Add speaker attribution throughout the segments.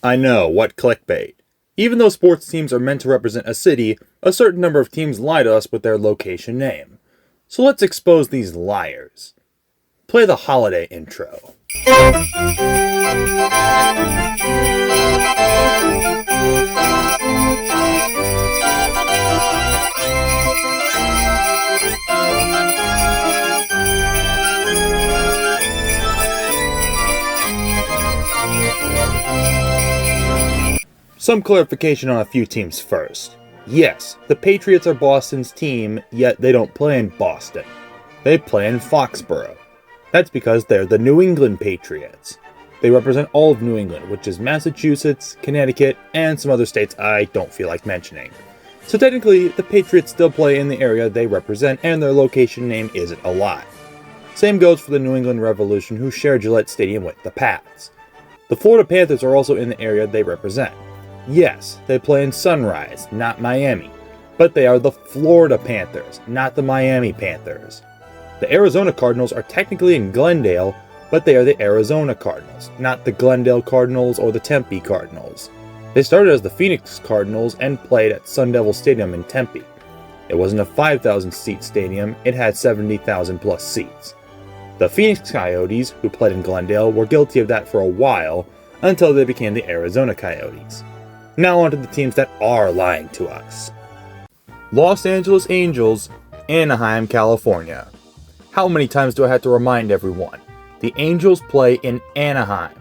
Speaker 1: I know, what clickbait. Even though sports teams are meant to represent a city, a certain number of teams lie to us with their location name. So let's expose these liars. Play the holiday intro. Some clarification on a few teams first. Yes, the Patriots are Boston's team, yet they don't play in Boston. They play in Foxborough. That's because they're the New England Patriots. They represent all of New England, which is Massachusetts, Connecticut, and some other states I don't feel like mentioning. So technically, the Patriots still play in the area they represent, and their location name isn't a lie. Same goes for the New England Revolution, who share Gillette Stadium with the Pats. The Florida Panthers are also in the area they represent. Yes, they play in Sunrise, not Miami, but they are the Florida Panthers, not the Miami Panthers. The Arizona Cardinals are technically in Glendale, but they are the Arizona Cardinals, not the Glendale Cardinals or the Tempe Cardinals. They started as the Phoenix Cardinals and played at Sun Devil Stadium in Tempe. It wasn't a 5,000-seat stadium, it had 70,000 plus seats. The Phoenix Coyotes, who played in Glendale, were guilty of that for a while, until they became the Arizona Coyotes. Now on to the teams that are lying to us. Los Angeles Angels, Anaheim, California. How many times do I have to remind everyone? The Angels play in Anaheim.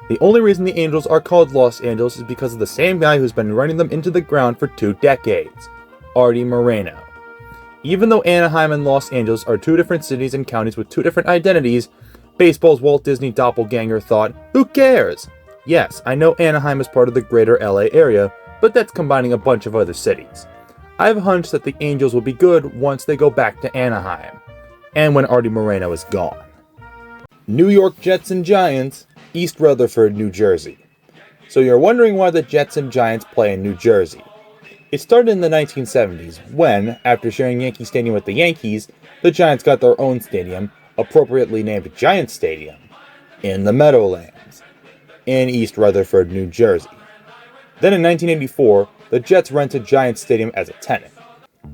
Speaker 1: The only reason the Angels are called Los Angeles is because of the same guy who's been running them into the ground for 2 decades, Artie Moreno. Even though Anaheim and Los Angeles are 2 different cities and counties with 2 different identities, baseball's Walt Disney doppelganger thought, who cares? Yes, I know Anaheim is part of the greater LA area, but that's combining a bunch of other cities. I have a hunch that the Angels will be good once they go back to Anaheim, and when Artie Moreno is gone. New York Jets and Giants, East Rutherford, New Jersey. So you're wondering why the Jets and Giants play in New Jersey. It started in the 1970s when, after sharing Yankee Stadium with the Yankees, the Giants got their own stadium, appropriately named Giants Stadium, in the Meadowlands, in East Rutherford, New Jersey. Then in 1984, the Jets rented Giants Stadium as a tenant.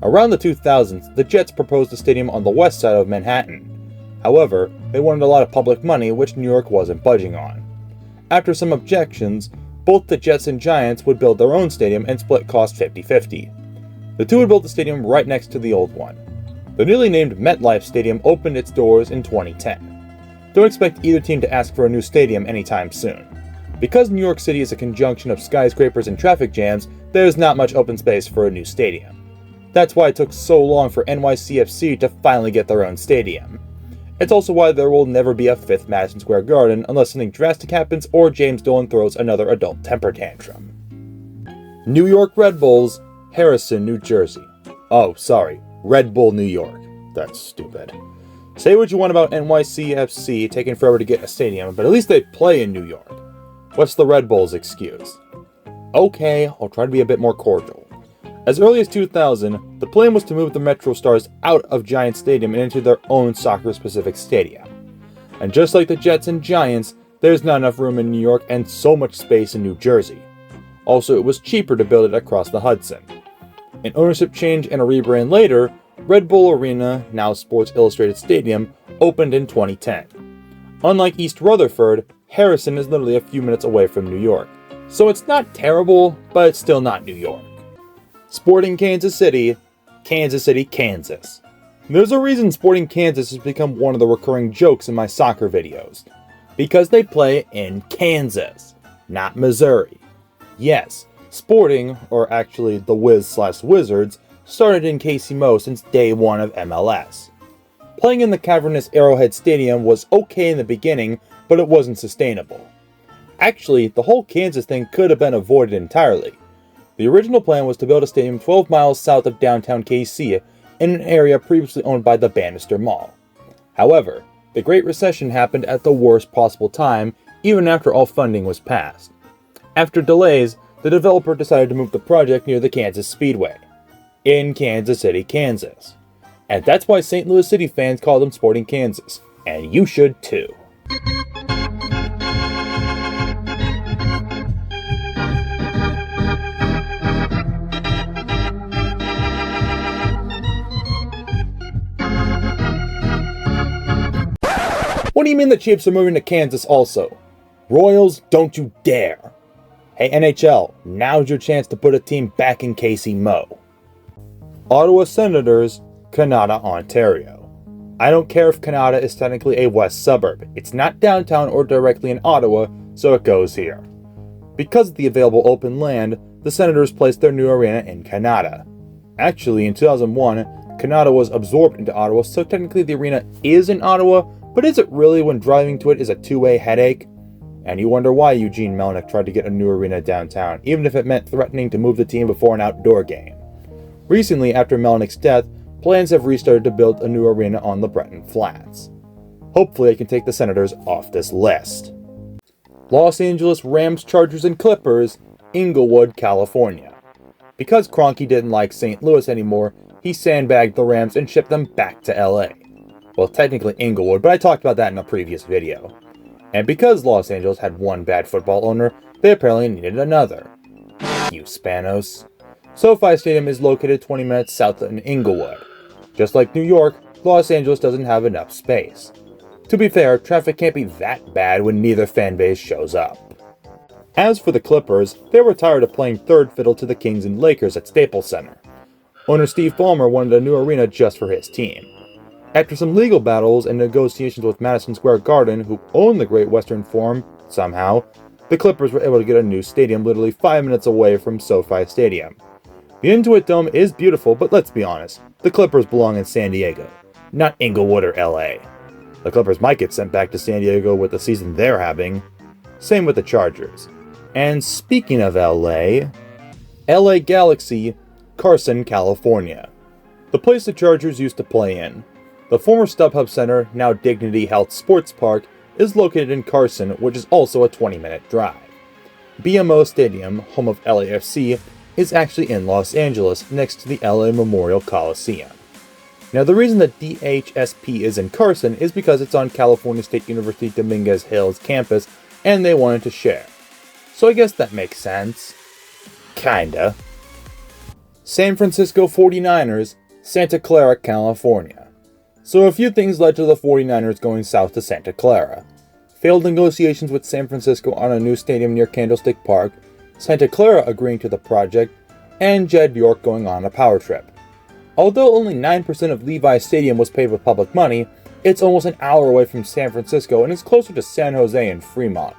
Speaker 1: Around the 2000s, the Jets proposed a stadium on the west side of Manhattan. However, they wanted a lot of public money, which New York wasn't budging on. After some objections, both the Jets and Giants would build their own stadium and split costs 50-50. The two would build the stadium right next to the old one. The newly named MetLife Stadium opened its doors in 2010. Don't expect either team to ask for a new stadium anytime soon. Because New York City is a conjunction of skyscrapers and traffic jams, there is not much open space for a new stadium. That's why it took so long for NYCFC to finally get their own stadium. It's also why there will never be a 5th Madison Square Garden unless something drastic happens or James Dolan throws another adult temper tantrum. New York Red Bulls, Harrison, New Jersey. Oh, sorry, Red Bull, New York. That's stupid. Say what you want about NYCFC taking forever to get a stadium, but at least they play in New York. What's the Red Bulls' excuse? Okay, I'll try to be a bit more cordial. As early as 2000, the plan was to move the Metro Stars out of Giants Stadium and into their own soccer-specific stadium. And just like the Jets and Giants, there's not enough room in New York and so much space in New Jersey. Also, it was cheaper to build it across the Hudson. An ownership change and a rebrand later, Red Bull Arena, now Sports Illustrated Stadium, opened in 2010. Unlike East Rutherford, Harrison is literally a few minutes away from New York. So it's not terrible, but it's still not New York. Sporting Kansas City, Kansas. There's a reason Sporting Kansas has become one of the recurring jokes in my soccer videos. Because they play in Kansas, not Missouri. Yes, Sporting, or actually the Wiz/Wizards, started in KC since day 1 of MLS. Playing in the cavernous Arrowhead Stadium was okay in the beginning, but it wasn't sustainable. Actually, the whole Kansas thing could have been avoided entirely. The original plan was to build a stadium 12 miles south of downtown KC in an area previously owned by the Bannister Mall. However, the Great Recession happened at the worst possible time, even after all funding was passed. After delays, the developer decided to move the project near the Kansas Speedway, in Kansas City, Kansas. And that's why St. Louis City fans call them Sporting Kansas, and you should too. do you mean the Chiefs are moving to Kansas also? Royals, don't you dare. Hey NHL, now's your chance to put a team back in Casey Mo. Ottawa Senators, Canada, Ontario. I don't care if Canada is technically a west suburb. It's not downtown or directly in Ottawa, so it goes here. Because of the available open land, the Senators placed their new arena in Canada. Actually, in 2001, Canada was absorbed into Ottawa, so technically the arena is in Ottawa, but is it really when driving to it is a two-way headache? And you wonder why Eugene Melnyk tried to get a new arena downtown, even if it meant threatening to move the team before an outdoor game. Recently, after Melnyk's death, plans have restarted to build a new arena on the Breton Flats. Hopefully, it can take the Senators off this list. Los Angeles Rams, Chargers, and Clippers, Inglewood, California. Because Kroenke didn't like St. Louis anymore, he sandbagged the Rams and shipped them back to LA. Well, technically Inglewood, but I talked about that in a previous video. And because Los Angeles had one bad football owner, they apparently needed another. You Spanos. SoFi Stadium is located 20 minutes south of Inglewood. Just like New York, Los Angeles doesn't have enough space. To be fair, traffic can't be that bad when neither fanbase shows up. As for the Clippers, they were tired of playing third fiddle to the Kings and Lakers at Staples Center. Owner Steve Ballmer wanted a new arena just for his team. After some legal battles and negotiations with Madison Square Garden, who own the Great Western Forum, somehow, the Clippers were able to get a new stadium literally 5 minutes away from SoFi Stadium. The Intuit Dome is beautiful, but let's be honest, the Clippers belong in San Diego, not Inglewood or LA. The Clippers might get sent back to San Diego with the season they're having. Same with the Chargers. And speaking of LA Galaxy, Carson, California. The place the Chargers used to play in. The former StubHub Center, now Dignity Health Sports Park, is located in Carson, which is also a 20-minute drive. BMO Stadium, home of LAFC, is actually in Los Angeles, next to the LA Memorial Coliseum. Now, the reason that DHSP is in Carson is because it's on California State University Dominguez Hills campus, and they wanted to share. So I guess that makes sense. Kinda. San Francisco 49ers, Santa Clara, California. So a few things led to the 49ers going south to Santa Clara. Failed negotiations with San Francisco on a new stadium near Candlestick Park, Santa Clara agreeing to the project, and Jed York going on a power trip. Although only 9% of Levi's Stadium was paid with public money, it's almost an hour away from San Francisco and is closer to San Jose and Fremont.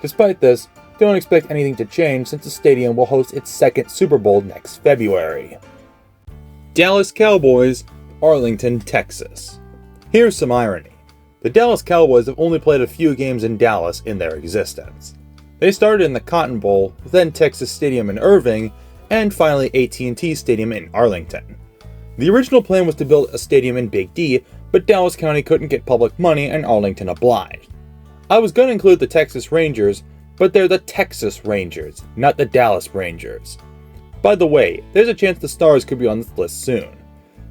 Speaker 1: Despite this, don't expect anything to change since the stadium will host its second Super Bowl next February. Dallas Cowboys, Arlington, Texas. Here's some irony. The Dallas Cowboys have only played a few games in Dallas in their existence. They started in the Cotton Bowl, then Texas Stadium in Irving, and finally AT&T Stadium in Arlington. The original plan was to build a stadium in Big D, but Dallas County couldn't get public money and Arlington obliged. I was going to include the Texas Rangers, but they're the Texas Rangers, not the Dallas Rangers. By the way, there's a chance the Stars could be on this list soon.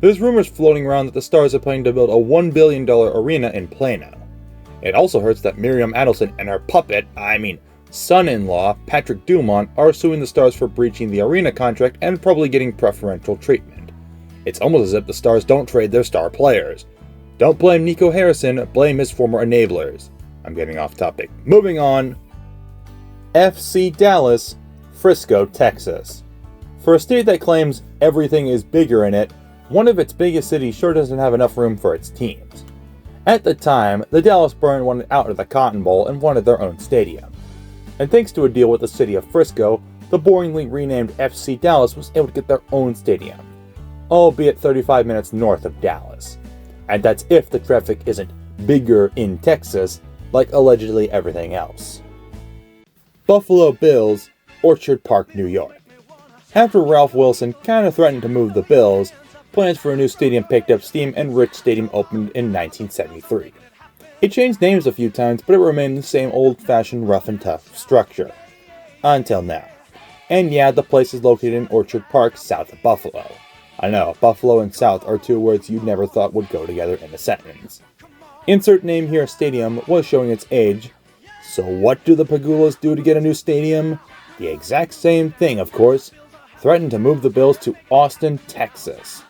Speaker 1: There's rumors floating around that the Stars are planning to build a $1 billion arena in Plano. It also hurts that Miriam Adelson and her son-in-law, Patrick Dumont, are suing the Stars for breaching the arena contract and probably getting preferential treatment. It's almost as if the Stars don't trade their star players. Don't blame Nico Harrison, blame his former enablers. I'm getting off topic. Moving on. FC Dallas, Frisco, Texas. For a state that claims everything is bigger in it, one of its biggest cities sure doesn't have enough room for its teams. At the time, the Dallas Burn wanted out of the Cotton Bowl and wanted their own stadium. And thanks to a deal with the city of Frisco, the boringly renamed FC Dallas was able to get their own stadium, albeit 35 minutes north of Dallas. And that's if the traffic isn't bigger in Texas, like allegedly everything else. Buffalo Bills, Orchard Park, New York. After Ralph Wilson kind of threatened to move the Bills, plans for a new stadium picked up steam and Rich Stadium opened in 1973. It changed names a few times, but it remained the same old-fashioned rough and tough structure. Until now. And yeah, the place is located in Orchard Park, south of Buffalo. I know, Buffalo and South are two words you never thought would go together in a sentence. Insert name here stadium was showing its age. So what do the Pagulas do to get a new stadium? The exact same thing, of course. Threatened to move the Bills to Austin, Texas.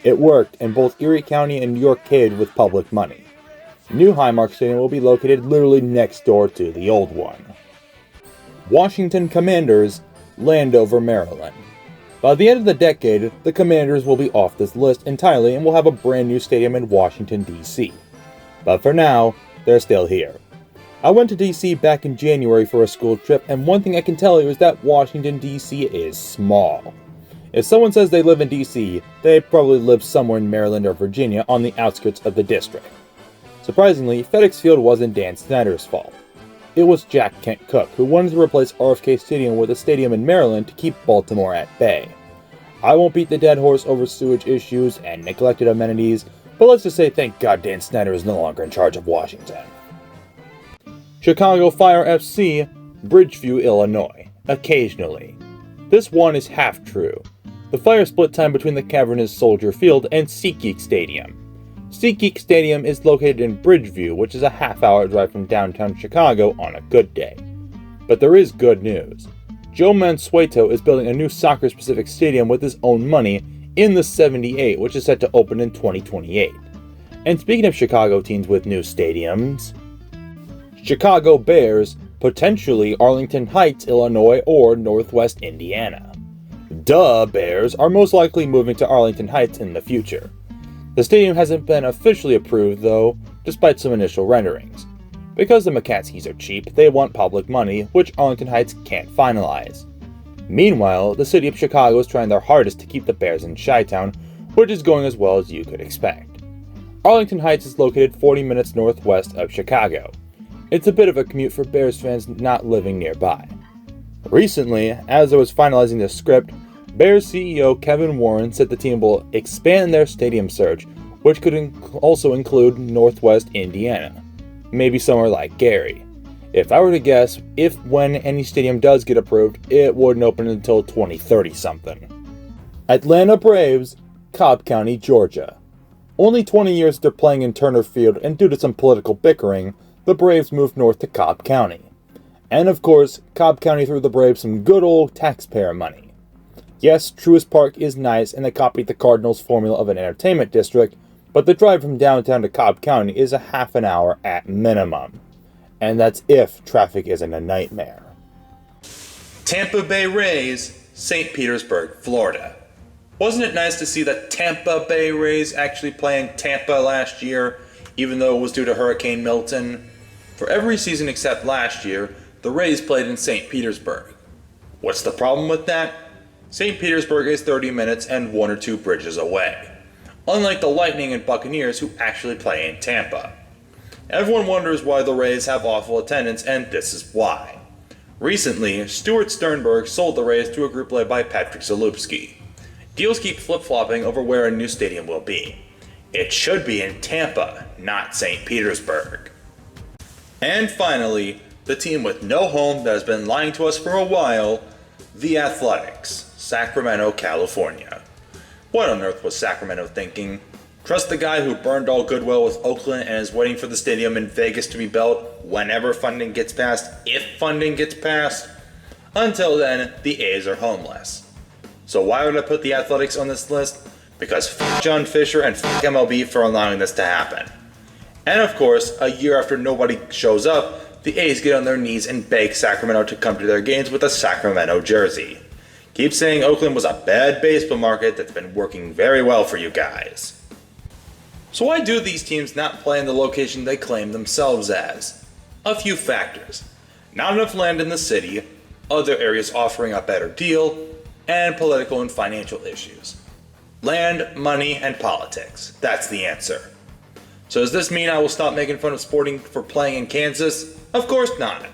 Speaker 1: It worked, and both Erie County and New York caved with public money. New Highmark Stadium will be located literally next door to the old one. Washington Commanders, Landover, Maryland. By the end of the decade, the Commanders will be off this list entirely and will have a brand new stadium in Washington, D.C. But for now, they're still here. I went to D.C. back in January for a school trip, and one thing I can tell you is that Washington, D.C. is small. If someone says they live in D.C., they probably live somewhere in Maryland or Virginia on the outskirts of the district. Surprisingly, FedEx Field wasn't Dan Snyder's fault. It was Jack Kent Cooke, who wanted to replace RFK Stadium with a stadium in Maryland to keep Baltimore at bay. I won't beat the dead horse over sewage issues and neglected amenities, but let's just say thank God Dan Snyder is no longer in charge of Washington. Chicago Fire FC, Bridgeview, Illinois. Occasionally. This one is half true. The Fire split time between the cavernous Soldier Field and SeatGeek Stadium. SeatGeek Stadium is located in Bridgeview, which is a half-hour drive from downtown Chicago on a good day. But there is good news. Joe Mansueto is building a new soccer-specific stadium with his own money in the 78, which is set to open in 2028. And speaking of Chicago teams with new stadiums, Chicago Bears, potentially Arlington Heights, Illinois, or Northwest Indiana. Duh, Bears are most likely moving to Arlington Heights in the future. The stadium hasn't been officially approved, though, despite some initial renderings. Because the McCatskys are cheap, they want public money, which Arlington Heights can't finalize. Meanwhile, the city of Chicago is trying their hardest to keep the Bears in Chi-Town, which is going as well as you could expect. Arlington Heights is located 40 minutes northwest of Chicago. It's a bit of a commute for Bears fans not living nearby. Recently, as I was finalizing the script, Bears CEO Kevin Warren said the team will expand their stadium search, which could also include Northwest Indiana. Maybe somewhere like Gary. If I were to guess, when any stadium does get approved, it wouldn't open until 2030 something. Atlanta Braves, Cobb County, Georgia. Only 20 years after playing in Turner Field, and due to some political bickering, the Braves moved north to Cobb County. And of course, Cobb County threw the Braves some good old taxpayer money. Yes, Truist Park is nice and they copied the Cardinals' formula of an entertainment district, but the drive from downtown to Cobb County is a half an hour at minimum. And that's if traffic isn't a nightmare. Tampa Bay Rays, St. Petersburg, Florida. Wasn't it nice to see the Tampa Bay Rays actually play in Tampa last year, even though it was due to Hurricane Milton? For every season except last year, the Rays played in St. Petersburg. What's the problem with that? St. Petersburg is 30 minutes and 1 or 2 bridges away, unlike the Lightning and Buccaneers who actually play in Tampa. Everyone wonders why the Rays have awful attendance, and this is why. Recently, Stuart Sternberg sold the Rays to a group led by Patrick Zalupski. Deals keep flip-flopping over where a new stadium will be. It should be in Tampa, not St. Petersburg. And finally, the team with no home that has been lying to us for a while, the Athletics, Sacramento, California. What on earth was Sacramento thinking? Trust the guy who burned all goodwill with Oakland and is waiting for the stadium in Vegas to be built whenever funding gets passed, if funding gets passed? Until then, the A's are homeless. So why would I put the Athletics on this list? Because f*** John Fisher and f*** MLB for allowing this to happen. And of course, a year after nobody shows up, the A's get on their knees and beg Sacramento to come to their games with a Sacramento jersey. Keep saying Oakland was a bad baseball market that's been working very well for you guys. So why do these teams not play in the location they claim themselves as? A few factors. Not enough land in the city, other areas offering a better deal, and political and financial issues. Land, money, and politics. That's the answer. So does this mean I will stop making fun of Sporting for playing in Kansas? Of course not.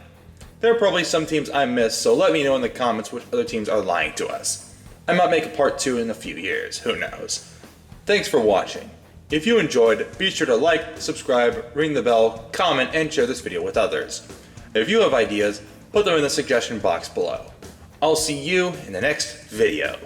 Speaker 1: There are probably some teams I miss, so let me know in the comments which other teams are lying to us. I might make a part 2 in a few years, who knows. Thanks for watching. If you enjoyed, be sure to like, subscribe, ring the bell, comment, and share this video with others. If you have ideas, put them in the suggestion box below. I'll see you in the next video.